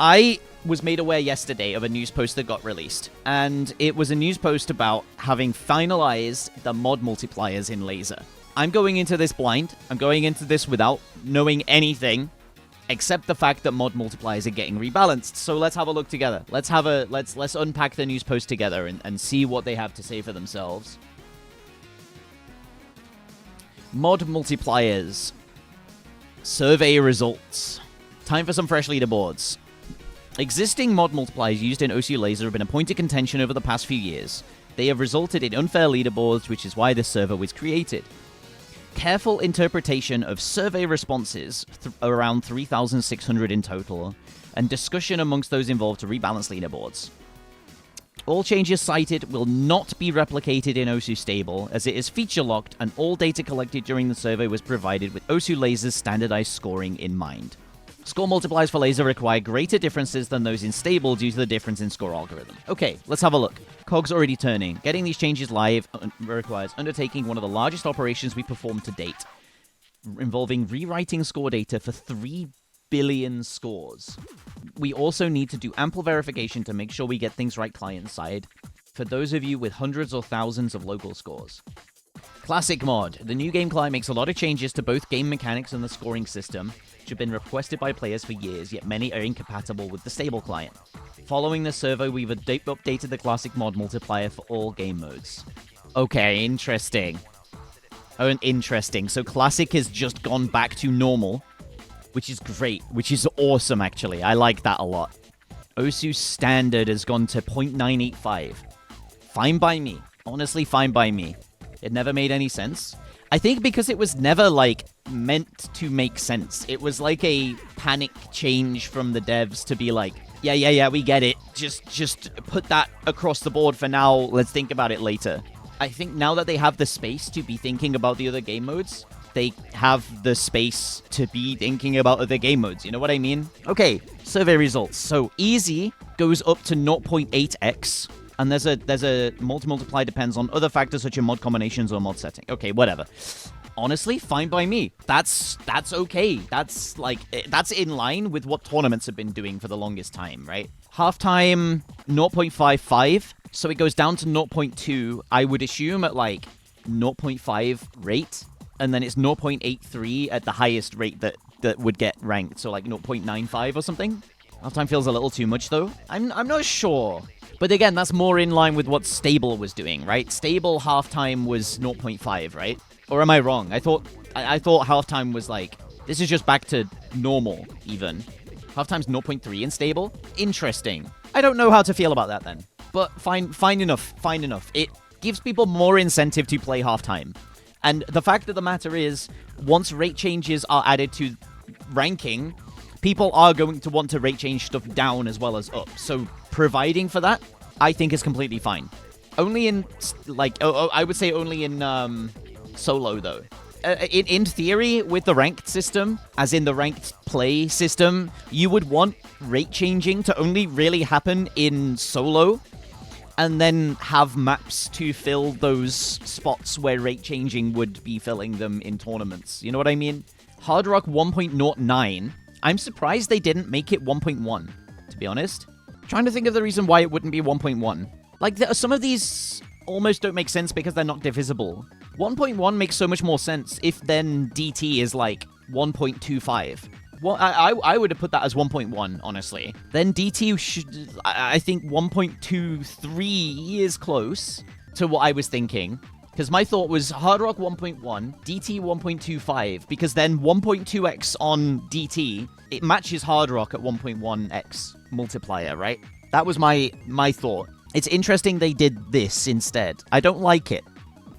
I was made aware yesterday of a news post that got released, and it was a news post about having finalized the mod multipliers in Lazer. I'm going into this blind. I'm going into this without knowing anything except the fact that mod multipliers are getting rebalanced. So let's have a look together. Let's unpack the news post together and see what they have to say for themselves. Mod multipliers. Survey results. Time for some fresh leaderboards. Existing mod multipliers used in OSU Lazer have been a point of contention over the past few years. They have resulted in unfair leaderboards, which is why this server was created. Careful interpretation of survey responses, around 3,600 in total, and discussion amongst those involved to rebalance leaderboards. All changes cited will not be replicated in OSU Stable, as it is feature-locked, and all data collected during the survey was provided with OSU Lazer's standardized scoring in mind. Score multipliers for Lazer require greater differences than those in Stable due to the difference in score algorithm. Okay, let's have a look. COG's already turning. Getting these changes live requires undertaking one of the largest operations we performed to date, involving rewriting score data for 3 billion scores. We also need to do ample verification to make sure we get things right client-side, for those of you with hundreds or thousands of local scores. Classic mod. The new game client makes a lot of changes to both game mechanics and the scoring system, which have been requested by players for years, yet many are incompatible with the stable client. Following the survey, we've updated the classic mod multiplier for all game modes. Okay, interesting. Oh, interesting. So classic has just gone back to normal, which is great, which is awesome, actually. I like that a lot. OSU standard has gone to 0.985. Fine by me. Honestly, fine by me. It never made any sense. I think because it was never, like, meant to make sense. It was like a panic change from the devs to be like, yeah, we get it. Just put that across the board for now. Let's think about it later. I think now that they have the space to be thinking about the other game modes, they have the space to be thinking about other game modes. You know what I mean? Okay, survey results. So easy goes up to 0.8x. And there's a multi-multiply depends on other factors such as mod combinations or mod setting. Okay, whatever. Honestly, fine by me. That's okay. That's in line with what tournaments have been doing for the longest time, right? Halftime 0.55, so it goes down to 0.2. I would assume at like 0.5 rate, and then it's 0.83 at the highest rate that would get ranked. So like 0.95 or something. Halftime feels a little too much though. I'm not sure. But again, that's more in line with what Stable was doing, right? Stable halftime was 0.5, right? Or am I wrong? I thought halftime was like, this is just back to normal, even. Halftime's 0.3 in Stable? Interesting. I don't know how to feel about that then. But fine enough. It gives people more incentive to play halftime. And the fact of the matter is, once rate changes are added to ranking, people are going to want to rate change stuff down as well as up. So providing for that, I think is completely fine. Only in, like, I would say only in solo, though. In theory, with the ranked system, as in the ranked play system, you would want rate changing to only really happen in solo, and then have maps to fill those spots where rate changing would be filling them in tournaments. You know what I mean? Hard Rock 1.09. I'm surprised they didn't make it 1.1, to be honest. Trying to think of the reason why it wouldn't be 1.1. Like, some of these almost don't make sense because they're not divisible. 1.1 makes so much more sense if then DT is like 1.25. Well, I would have put that as 1.1, honestly. Then DT should, I think 1.23 is close to what I was thinking. Because my thought was Hard Rock 1.1, DT 1.25, because then 1.2x on DT, it matches Hard Rock at 1.1x multiplier, right? That was my thought. It's interesting they did this instead. I don't like it.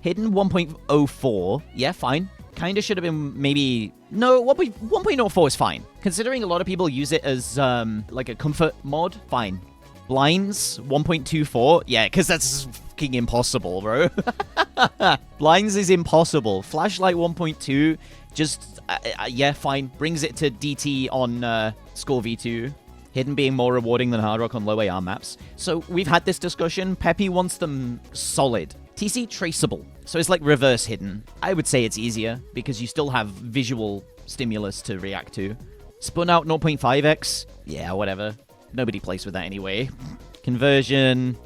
Hidden 1.04, yeah, fine. Kinda should have been maybe... No, 1.04 is fine. Considering a lot of people use it as, like a comfort mod, fine. Blinds 1.24, yeah, because that's fucking impossible, bro. Blinds is impossible. Flashlight 1.2, just, yeah, fine. Brings it to DT on Score V2. Hidden being more rewarding than Hard Rock on low AR maps. So we've had this discussion. Peppy wants them solid. TC traceable. So it's like reverse hidden. I would say it's easier because you still have visual stimulus to react to. Spun out 0.5x. Yeah, whatever. Nobody plays with that anyway. Conversion.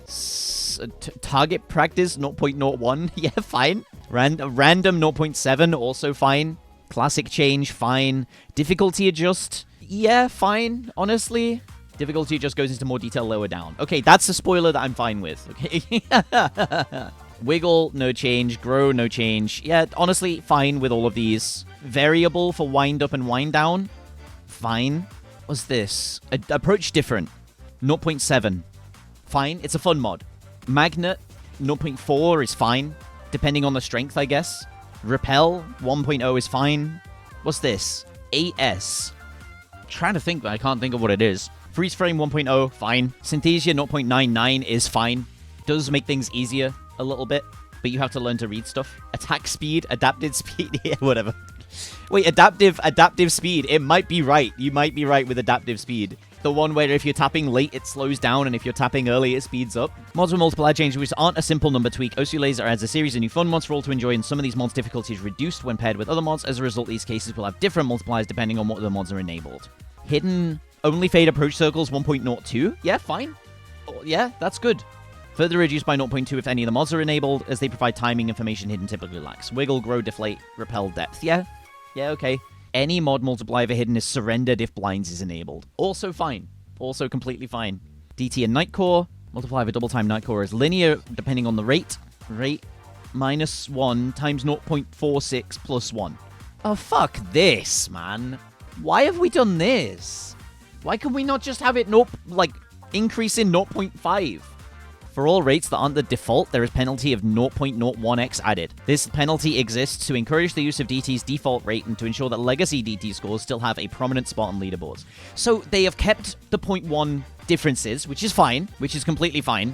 Target practice 0.01. Yeah, fine. Random 0.7. Also fine. Classic change. Fine. Difficulty adjust. Yeah, fine. Honestly. Difficulty just goes into more detail lower down. Okay, that's a spoiler that I'm fine with. Okay. Wiggle, no change. Grow, no change. Yeah, honestly, fine with all of these. Variable for wind up and wind down. Fine. What's this? Approach different. 0.7. Fine. It's a fun mod. Magnet, 0.4 is fine. Depending on the strength, I guess. Repel, 1.0 is fine. What's this? AS. Trying to think, but I can't think of what it is. Freeze frame 1.0, fine. Synthesia 0.99 is fine. Does make things easier a little bit, but you have to learn to read stuff. Attack speed, adapted speed, yeah, whatever. Wait, adaptive speed. It might be right. You might be right with adaptive speed. The one where if you're tapping late, it slows down, and if you're tapping early, it speeds up. Mods with multiplier changes, which aren't a simple number tweak. Lazer adds a series of new fun mods for all to enjoy, and some of these mods' difficulty is reduced when paired with other mods. As a result, these cases will have different multipliers depending on what the mods are enabled. Hidden only fade approach circles 1.02. Yeah, fine. Yeah, that's good. Further reduced by 0.2 if any of the mods are enabled, as they provide timing information hidden typically lacks. Wiggle, grow, deflate, repel, depth. Yeah, okay. Any mod multiplier for hidden is surrendered if blinds is enabled. Also fine. Also completely fine. DT and Nightcore. Multiplier for double time Nightcore is linear depending on the rate. Rate minus 1 times 0.46 plus 1. Oh, fuck this, man. Why have we done this? Why can we not just have it, increase in 0.5? For all rates that aren't the default, there is penalty of 0.01x added. This penalty exists to encourage the use of DT's default rate and to ensure that legacy DT scores still have a prominent spot on leaderboards. So they have kept the 0.1 differences, which is fine, which is completely fine.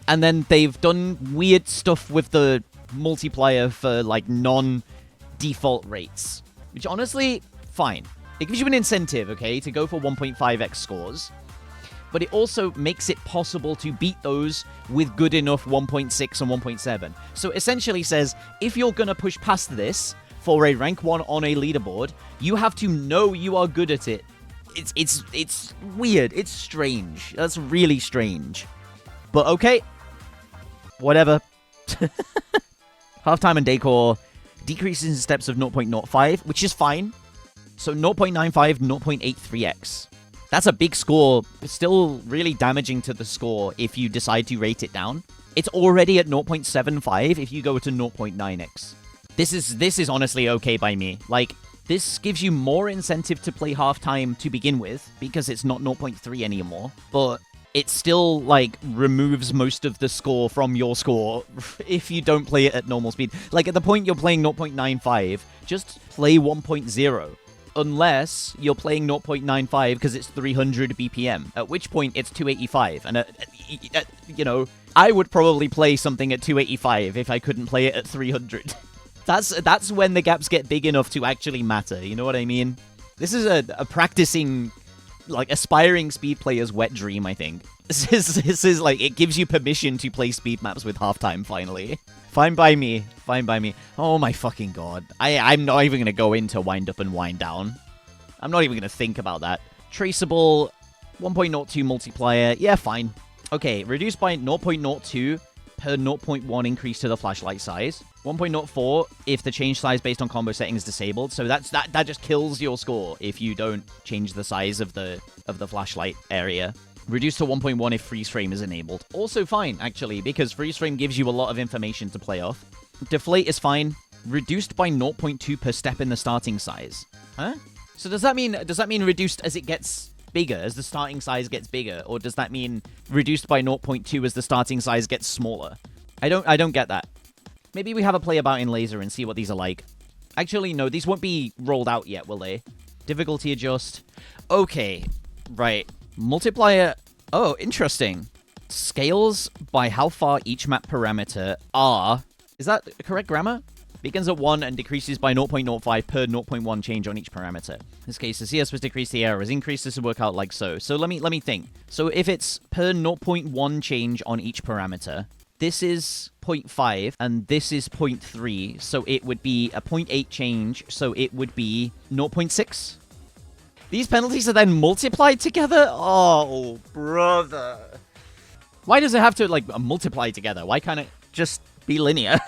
And then they've done weird stuff with the multiplier for, non-default rates. Which, honestly, fine. It gives you an incentive, okay, to go for 1.5x scores. But it also makes it possible to beat those with good enough 1.6 and 1.7. So essentially says, if you're going to push past this for a rank 1 on a leaderboard, you have to know you are good at it. It's weird. It's strange. That's really strange. But okay. Whatever. Halftime and decor decreases in steps of 0.05, which is fine. So 0.95, 0.83x. That's a big score, but still really damaging to the score if you decide to rate it down. It's already at 0.75 if you go to 0.9x. This is honestly okay by me. This gives you more incentive to play halftime to begin with, because it's not 0.3 anymore. But it still, removes most of the score from your score if you don't play it at normal speed. At the point you're playing 0.95, just play 1.0. Unless you're playing 0.95 because it's 300 BPM, at which point it's 285. And, I would probably play something at 285 if I couldn't play it at 300. That's when the gaps get big enough to actually matter, you know what I mean? This is a practicing, aspiring speed player's wet dream, I think. This is it gives you permission to play speed maps with halftime, finally. Fine by me. Fine by me. Oh my fucking god. I'm not even going to go into wind up and wind down. I'm not even going to think about that. Traceable, 1.02 multiplier. Yeah, fine. Okay, reduced by 0.02 per 0.1 increase to the flashlight size. 1.04 if the change size based on combo setting is disabled. So that just kills your score if you don't change the size of the flashlight area. Reduced to 1.1 if freeze frame is enabled. Also fine, actually, because freeze frame gives you a lot of information to play off. Deflate is fine. Reduced by 0.2 per step in the starting size. Huh? So does that mean reduced as it gets bigger, as the starting size gets bigger, or does that mean reduced by 0.2 as the starting size gets smaller? I don't get that. Maybe we have a play about in Lazer and see what these are like. Actually, no, these won't be rolled out yet, will they? Difficulty adjust. Okay, right. Multiplier. Oh, interesting. Scales by how far each map parameter are. Is that correct grammar? Begins at 1 and decreases by 0.05 per 0.1 change on each parameter. In this case, the CS was decreased, the error is increased. This will work out like so. So let me think. So if it's per 0.1 change on each parameter, this is 0.5 and this is 0.3. So it would be a 0.8 change. So it would be 0.6. These penalties are then multiplied together? Oh, brother. Why does it have to, like, multiply together? Why can't it just be linear?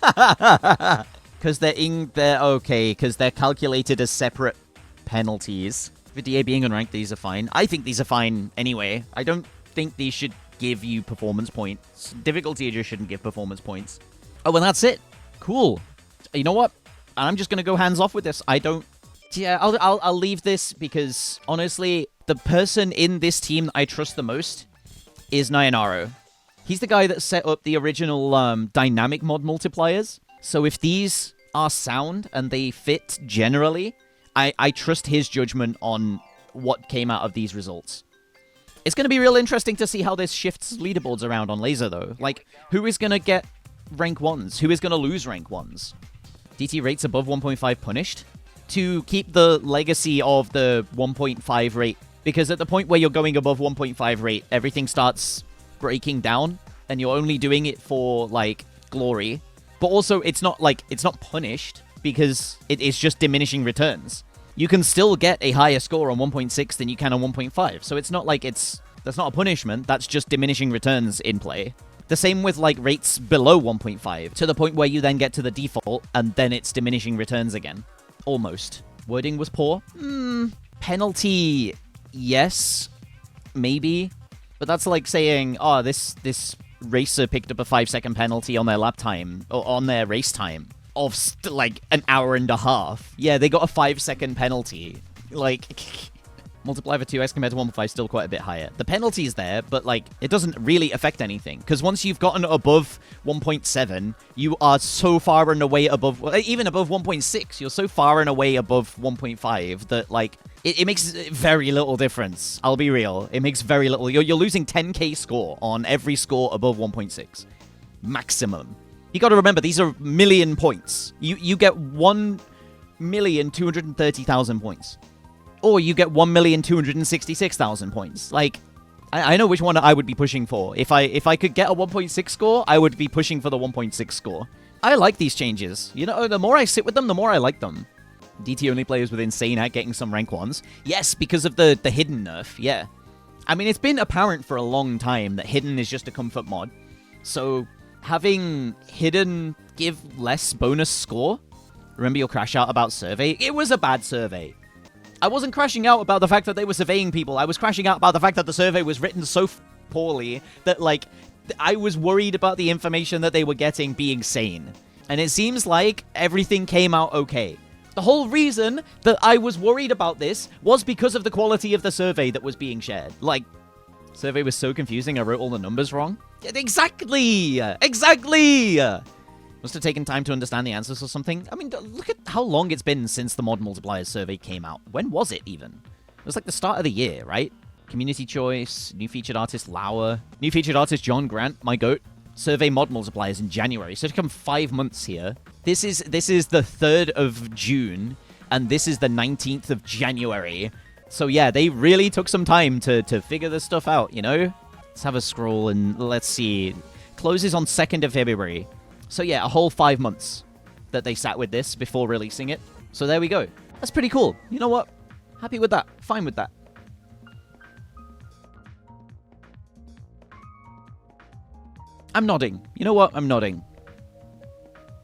Because because they're calculated as separate penalties. For DA being unranked, these are fine. I think these are fine anyway. I don't think these should give you performance points. Difficulty just shouldn't give performance points. Oh, and that's it. Cool. You know what? I'm just gonna go hands off with this. I don't. Yeah, I'll leave this because honestly, the person in this team that I trust the most is Nayanaro. He's the guy that set up the original dynamic mod multipliers. So if these are sound and they fit generally, I trust his judgment on what came out of these results. It's going to be real interesting to see how this shifts leaderboards around on Lazer, though. Like, who is going to get rank 1s? Who is going to lose rank 1s? DT rates above 1.5 punished? To keep the legacy of the 1.5 rate. Because at the point where you're going above 1.5 rate, everything starts breaking down. And you're only doing it for, like, glory. But also, it's not punished. Because it's just diminishing returns. You can still get a higher score on 1.6 than you can on 1.5. So it's not like that's not a punishment. That's just diminishing returns in play. The same with like rates below 1.5 to the point where you then get to the default and then it's diminishing returns again. Almost. Wording was poor. Penalty, yes, maybe. But that's like saying, oh, this racer picked up a 5-second penalty on their lap time or on their race time. Of, like, an hour and a half. Yeah, they got a 5-second penalty. Like, multiply for 2x compared to 1.5 still quite a bit higher. The penalty is there, but, like, it doesn't really affect anything. Because once you've gotten above 1.7, you are so far and away above... Even above 1.6, you're so far and away above 1.5 that, like, it makes very little difference. I'll be real. It makes very little... You're losing 10k score on every score above 1.6. Maximum. You got to remember, these are million points. You get 1,230,000 points. Or you get 1,266,000 points. Like, I know which one I would be pushing for. If I could get a 1.6 score, I would be pushing for the 1.6 score. I like these changes. You know, the more I sit with them, the more I like them. DT only players with insane at getting some rank 1s. Yes, because of the hidden nerf, yeah. I mean, it's been apparent for a long time that hidden is just a comfort mod. So... having hidden give less bonus score? Remember your crash out about survey? It was a bad survey. I wasn't crashing out about the fact that they were surveying people. I was crashing out about the fact that the survey was written so poorly that, like, I was worried about the information that they were getting being sane. And it seems like everything came out okay. The whole reason that I was worried about this was because of the quality of the survey that was being shared. Like, survey was so confusing, I wrote all the numbers wrong. Exactly! Exactly! Must have taken time to understand the answers or something. I mean, look at how long it's been since the Mod Multipliers survey came out. When was it, even? It was like the start of the year, right? Community choice, new featured artist Lazer, new featured artist John Grant, my goat. Survey Mod Multipliers in January. So it's come 5 months here. This is the 3rd of June, and this is the 19th of January. So yeah, they really took some time to figure this stuff out, you know? Let's have a scroll and let's see. Closes on 2nd of February. So yeah, a whole 5 months that they sat with this before releasing it. So there we go. That's pretty cool. You know what? Happy with that. Fine with that. I'm nodding. You know what? I'm nodding.